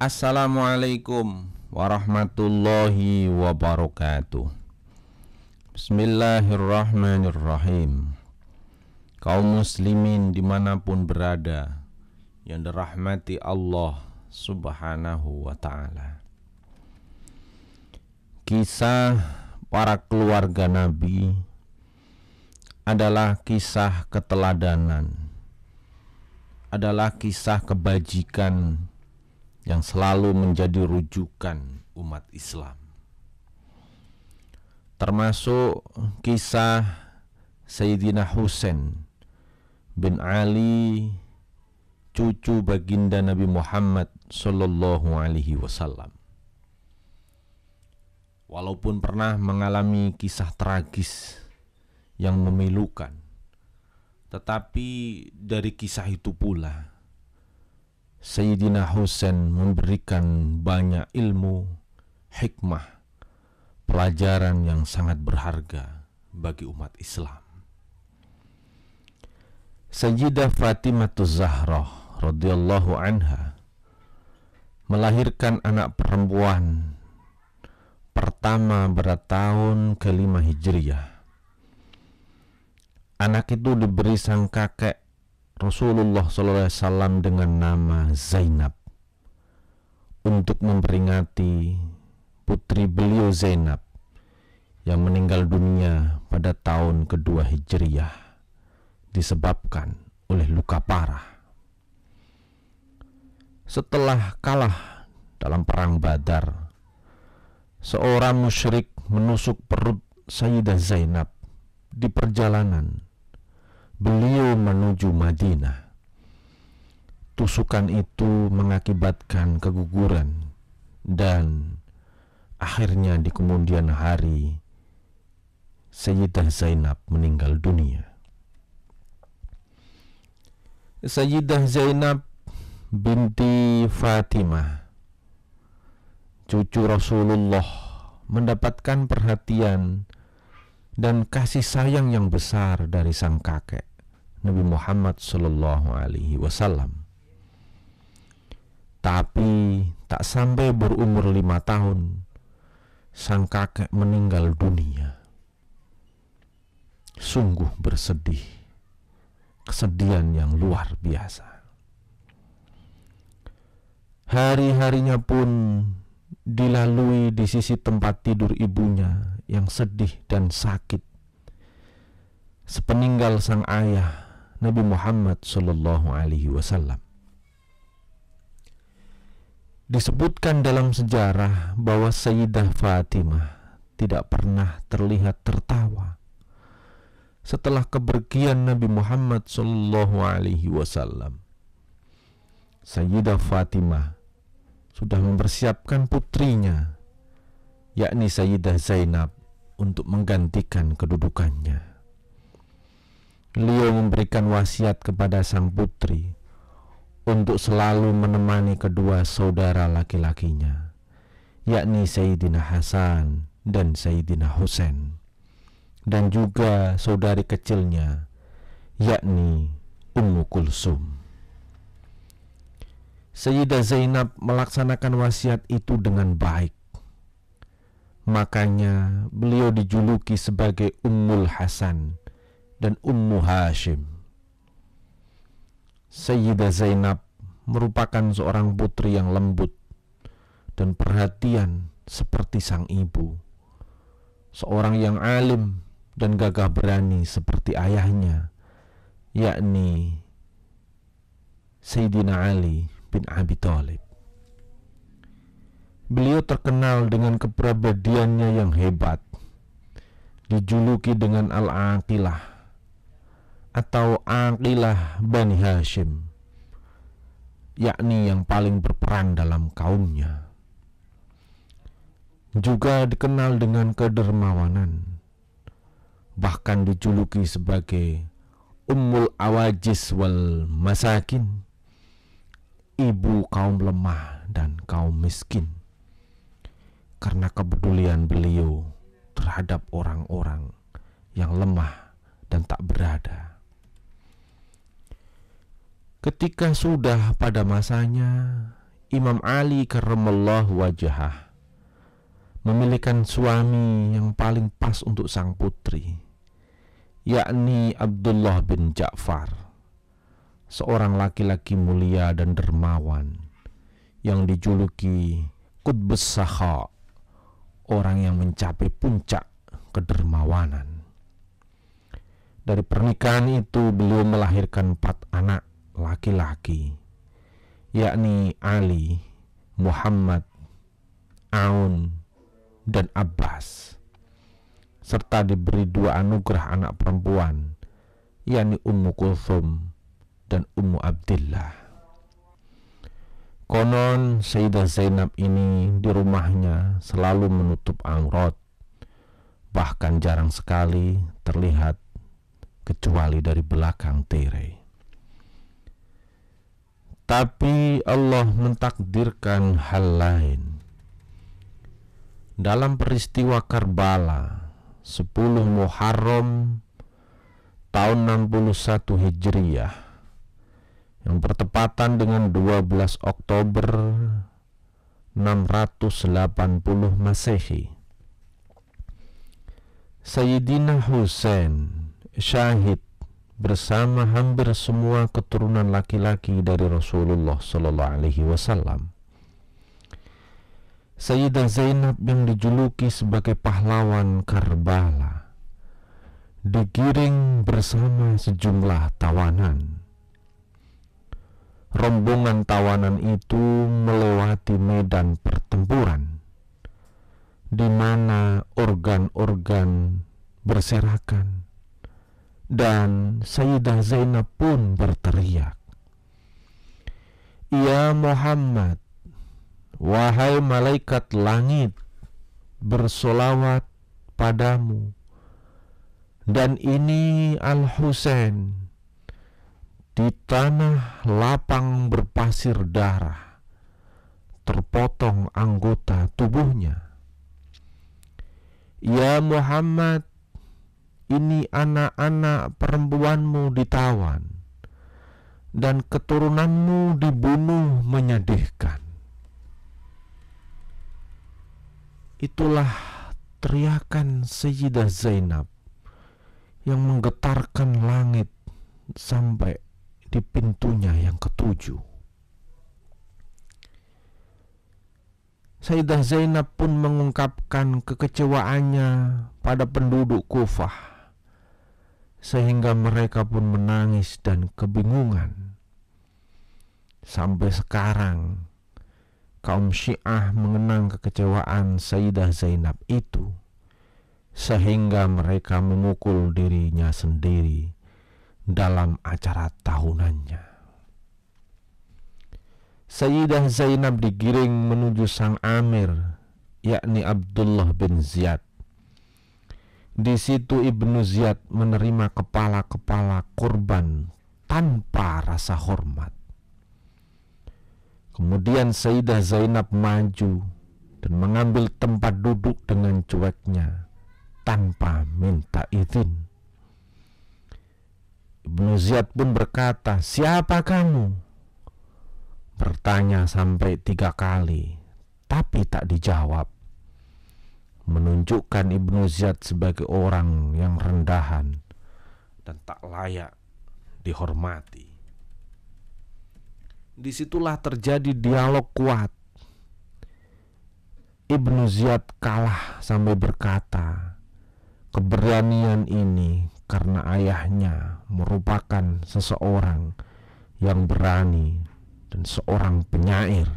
Assalamualaikum warahmatullahi wabarakatuh. Bismillahirrahmanirrahim. Kaum muslimin dimanapun berada yang dirahmati Allah subhanahu wa ta'ala, kisah para keluarga Nabi adalah kisah keteladanan, adalah kisah kebajikan yang selalu menjadi rujukan umat Islam. Termasuk kisah Sayyidina Husain bin Ali, cucu baginda Nabi Muhammad sallallahu alaihi wasallam. Walaupun pernah mengalami kisah tragis yang memilukan, tetapi dari kisah itu pula Sayyidina Husain memberikan banyak ilmu, hikmah, pelajaran yang sangat berharga bagi umat Islam. Sayyidah Fatimah Zahra radhiyallahu anha melahirkan anak perempuan pertama pada tahun ke-5 Hijriah. Anak itu diberi sang kakek Rasulullah SAW dengan nama Zainab untuk memperingati putri beliau Zainab yang meninggal dunia pada tahun ke-2 Hijriah disebabkan oleh luka parah. Setelah kalah dalam perang Badar, seorang musyrik menusuk perut Sayyidah Zainab di perjalanan beliau menuju Madinah. Tusukan itu mengakibatkan keguguran dan akhirnya di kemudian hari Sayyidah Zainab meninggal dunia. Sayyidah Zainab binti Fatimah, cucu Rasulullah, mendapatkan perhatian dan kasih sayang yang besar dari sang kakek Nabi Muhammad sallallahu alaihi wasallam. Tapi tak sampai berumur 5 tahun, sang kakek meninggal dunia. Sungguh bersedih, kesedihan yang luar biasa. Hari-harinya pun dilalui di sisi tempat tidur ibunya yang sedih dan sakit, sepeninggal sang ayah Nabi Muhammad sallallahu alaihi wasallam. Disebutkan dalam sejarah bahwa Sayyidah Fatimah tidak pernah terlihat tertawa setelah kepergian Nabi Muhammad sallallahu alaihi wasallam. Sayyidah Fatimah sudah mempersiapkan putrinya, yakni Sayyidah Zainab, untuk menggantikan kedudukannya. Beliau memberikan wasiat kepada sang putri untuk selalu menemani kedua saudara laki-lakinya, yakni Sayyidina Hasan dan Sayyidina Husain, dan juga saudari kecilnya, yakni Ummu Kulsum. Sayyidah Zainab melaksanakan wasiat itu dengan baik. Makanya beliau dijuluki sebagai Ummul Hasan dan Ummu Hashim. Sayyidah Zainab merupakan seorang putri yang lembut dan perhatian seperti sang ibu, seorang yang alim dan gagah berani seperti ayahnya, yakni Sayyidina Ali bin Abi Thalib. Beliau terkenal dengan kepribadiannya yang hebat, dijuluki dengan Al-Aqilah atau Aqilah Bani Hashim, yakni yang paling berperan dalam kaumnya. Juga dikenal dengan kedermawanan, bahkan dijuluki sebagai Ummul Awajis wal Masakin, ibu kaum lemah dan kaum miskin, karena kepedulian beliau terhadap orang-orang yang lemah dan tak berada. Ketika sudah pada masanya, Imam Ali karramallahu wajhah memilihkan suami yang paling pas untuk sang putri, yakni Abdullah bin Ja'far, seorang laki-laki mulia dan dermawan yang dijuluki Qutbus Sakha, orang yang mencapai puncak kedermawanan. Dari pernikahan itu beliau melahirkan 4 anak laki-laki, yakni Ali, Muhammad, Aun, dan Abbas, serta diberi 2 anugerah anak perempuan, yakni Ummu Kulthum dan Ummu Abdillah. Konon Sayyidah Zainab ini di rumahnya selalu menutup aurat, bahkan jarang sekali terlihat kecuali dari belakang tirai. Tapi Allah mentakdirkan hal lain. Dalam peristiwa Karbala 10 Muharram tahun 61 Hijriyah yang bertepatan dengan 12 Oktober 680 Masehi, Sayyidina Husain syahid bersama hampir semua keturunan laki-laki dari Rasulullah Sallallahu Alaihi Wasallam. Sayyidah Zainab yang dijuluki sebagai pahlawan Karbala digiring bersama sejumlah tawanan. Rombongan tawanan itu melewati medan pertempuran di mana organ-organ berserakan, dan Sayyidah Zainab pun berteriak, "Ya Muhammad, wahai malaikat langit, bersolawat padamu, dan ini Al-Husain di tanah lapang berpasir darah, terpotong anggota tubuhnya. Ya Muhammad, ini anak-anak perempuanmu ditawan dan keturunanmu dibunuh menyedihkan." Itulah teriakan Sayyidah Zainab yang menggetarkan langit sampai di pintunya yang ke-7. Sayyidah Zainab pun mengungkapkan kekecewaannya pada penduduk Kufah, sehingga mereka pun menangis dan kebingungan. Sampai sekarang kaum Syiah mengenang kekecewaan Sayyidah Zainab itu, sehingga mereka memukul dirinya sendiri dalam acara tahunannya. Sayyidah Zainab digiring menuju sang amir, yakni Abdullah bin Ziyad. Di situ Ibnu Ziyad menerima kepala-kepala korban tanpa rasa hormat. Kemudian Sayyidah Zainab maju dan mengambil tempat duduk dengan cueknya tanpa minta izin. Ibnu Ziyad pun berkata, "Siapa kamu?" Bertanya sampai 3 kali, tapi tak dijawab, menunjukkan Ibnu Ziyad sebagai orang yang rendahan dan tak layak dihormati. Disitulah terjadi dialog kuat. Ibnu Ziyad kalah sampai berkata, keberanian ini karena ayahnya merupakan seseorang yang berani dan seorang penyair.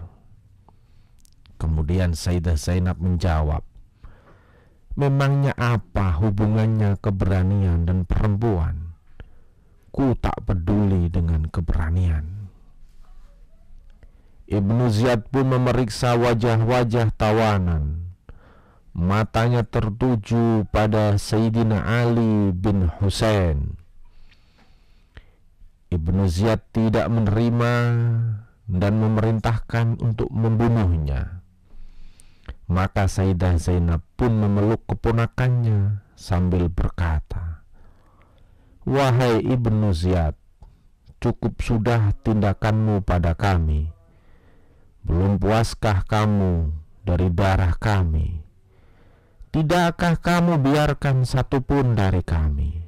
Kemudian Sayyidah Zainab menjawab, "Memangnya apa hubungannya keberanian dan perempuan? Ku tak peduli dengan keberanian." Ibnu Ziyad pun memeriksa wajah-wajah tawanan. Matanya tertuju pada Sayyidina Ali bin Husain. Ibnu Ziyad tidak menerima dan memerintahkan untuk membunuhnya. Maka Sayyidah Zainab pun memeluk keponakannya sambil berkata, "Wahai Ibnu Ziyad, cukup sudah tindakanmu pada kami. belum puaskah kamu dari darah kami? Tidakkah kamu biarkan satupun dari kami?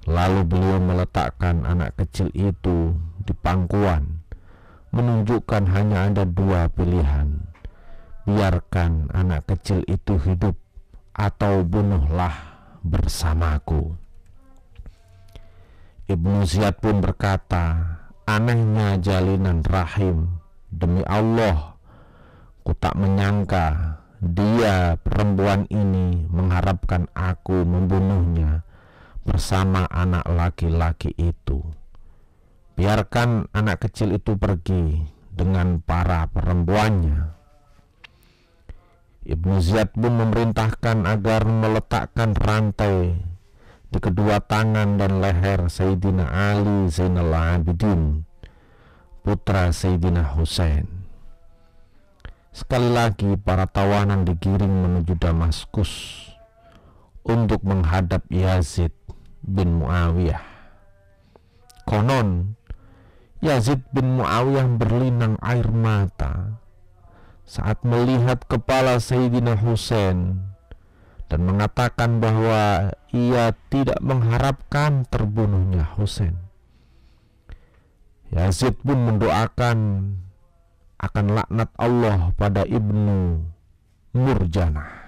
Lalu beliau meletakkan anak kecil itu di pangkuan, menunjukkan hanya ada dua pilihan: biarkan anak kecil itu hidup atau bunuhlah bersamaku. Ibnu Ziyad pun berkata, anehnya jalinan rahim, demi Allah, ku tak menyangka dia perempuan ini mengharapkan aku membunuhnya bersama anak laki-laki itu. Biarkan anak kecil itu pergi dengan para perempuannya. Ibnu Ziyad pun memerintahkan agar meletakkan rantai di kedua tangan dan leher Sayyidina Ali Zainal Abidin, putra Sayyidina Husain. Sekali lagi para tawanan digiring menuju Damaskus untuk menghadap Yazid bin Muawiyah. Konon Yazid bin Muawiyah berlinang air mata saat melihat kepala Sayyidina Husain dan mengatakan bahwa ia tidak mengharapkan terbunuhnya Husain. Yazid pun mendoakan akan laknat Allah pada Ibnu Murjanah.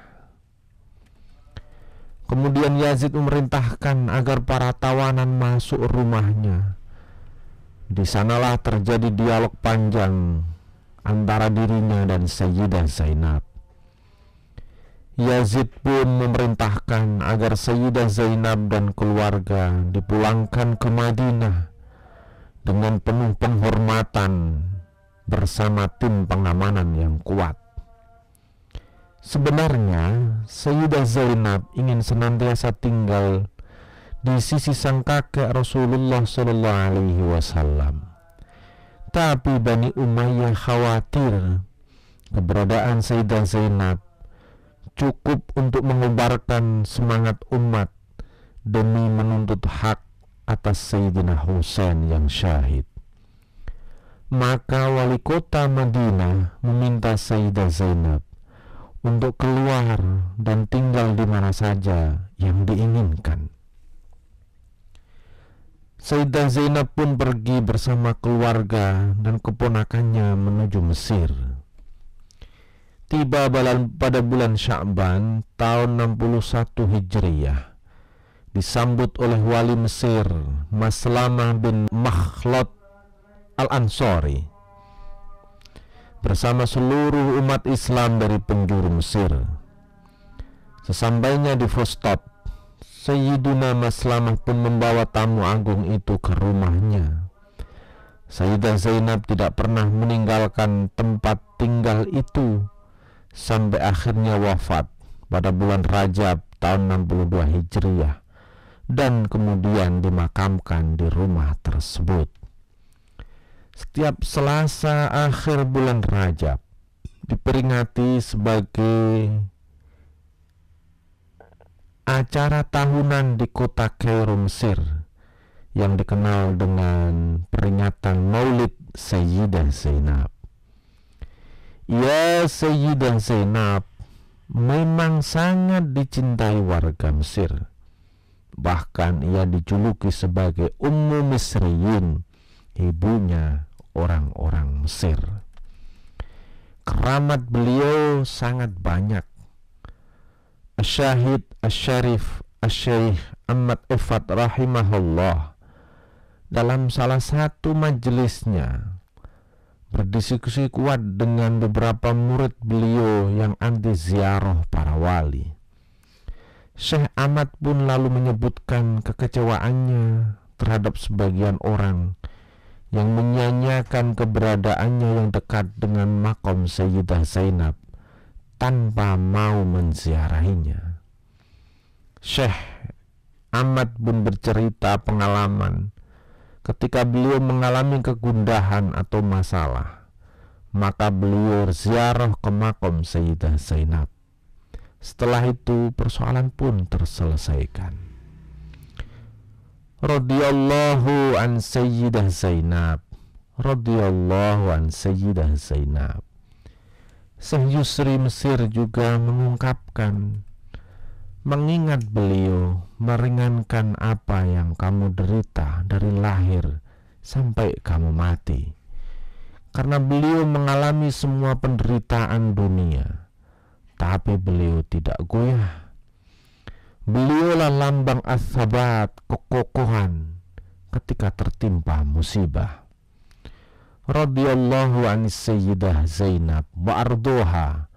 Kemudian Yazid memerintahkan agar para tawanan masuk rumahnya. Di sanalah terjadi dialog panjang antara dirinya dan Sayyidah Zainab. Yazid pun memerintahkan agar Sayyidah Zainab dan keluarga dipulangkan ke Madinah dengan penuh penghormatan bersama tim pengamanan yang kuat. Sebenarnya Sayyidah Zainab ingin senantiasa tinggal di sisi sang kakek Rasulullah SAW. Tapi Bani Umayyah khawatir keberadaan Sayyidah Zainab cukup untuk mengobarkan semangat umat demi menuntut hak atas Sayyidina Husain yang syahid. Maka wali kota Madinah meminta Sayyidah Zainab untuk keluar dan tinggal di mana saja yang diinginkan. Sayyidah Zainab pun pergi bersama keluarga dan keponakannya menuju Mesir. Tiba pada bulan Sya'ban tahun 61 Hijriyah, disambut oleh wali Mesir Maslamah bin Makhlad Al-Ansari bersama seluruh umat Islam dari penjuru Mesir. Sesampainya di Fustat, Sayyidina Maslamah pun membawa tamu agung itu ke rumahnya. Sayyidah Zainab tidak pernah meninggalkan tempat tinggal itu sampai akhirnya wafat pada bulan Rajab tahun 62 Hijriyah dan kemudian dimakamkan di rumah tersebut. Setiap Selasa akhir bulan Rajab diperingati sebagai acara tahunan di kota Kairo, Mesir, yang dikenal dengan peringatan Maulid Sayyidah Zainab. Ya, Sayyidah Zainab memang sangat dicintai warga Mesir. Bahkan ia dijuluki sebagai Ummu Misriyin, ibunya orang-orang Mesir. Keramat beliau sangat banyak. Asyahid Asyarif Asyaikh Ahmad Ifat rahimahullah dalam salah satu majelisnya berdiskusi kuat dengan beberapa murid beliau yang anti ziarah para wali. Syekh Ahmad pun lalu menyebutkan kekecewaannya terhadap sebagian orang yang menyanyiakan keberadaannya yang dekat dengan makom Sayyidah Zainab tanpa mau menziarahinya. Syekh Ahmad pun bercerita pengalaman ketika beliau mengalami kegundahan atau masalah, maka beliau ziarah ke makom Sayyidah Zainab. Setelah itu persoalan pun terselesaikan. Radhiyallahu an Sayyidah Zainab radhiyallahu an Sayyidah Zainab. Syekh Yusri Mesir juga mengungkapkan, mengingat beliau meringankan apa yang kamu derita dari lahir sampai kamu mati. Karena beliau mengalami semua penderitaan dunia, tapi beliau tidak goyah. Beliaulah lambang as-sabat, kekokohan ketika tertimpa musibah. Radhiyallahu anis Sayyidah Zainab wa ardoha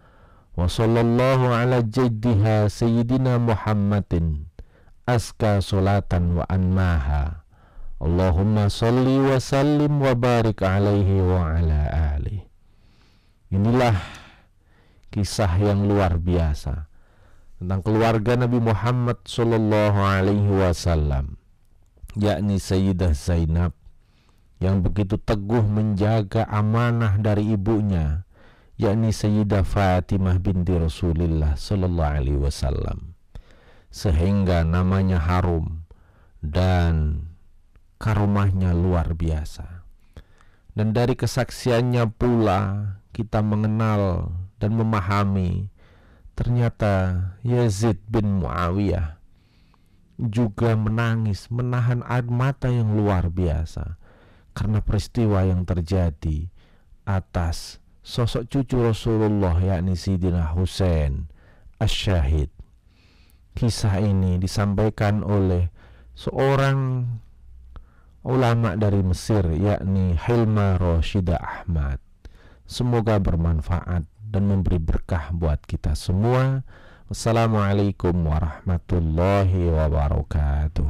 wa sallallahu ala jaddiha Sayyidina Muhammadin aska solatan wa anmaha. Allahumma salli wa sallim wa barik alaihi wa ala alihi. Inilah kisah yang luar biasa tentang keluarga Nabi Muhammad sallallahu alaihi wasallam, yakni Sayyidah Zainab yang begitu teguh menjaga amanah dari ibunya, yakni Sayyidah Fatimah binti Rasulullah sallallahu alaihi wasallam, sehingga namanya harum dan karomahnya luar biasa. Dan dari kesaksiannya pula kita mengenal dan memahami ternyata Yazid bin Muawiyah juga menangis, menahan air mata yang luar biasa karena peristiwa yang terjadi atas sosok cucu Rasulullah, yakni Sayyidina Husain Asy-Syahid. Kisah ini disampaikan oleh seorang ulama dari Mesir, yakni Hilma Rashida Ahmad. Semoga bermanfaat dan memberi berkah buat kita semua. Wassalamualaikum warahmatullahi wabarakatuh.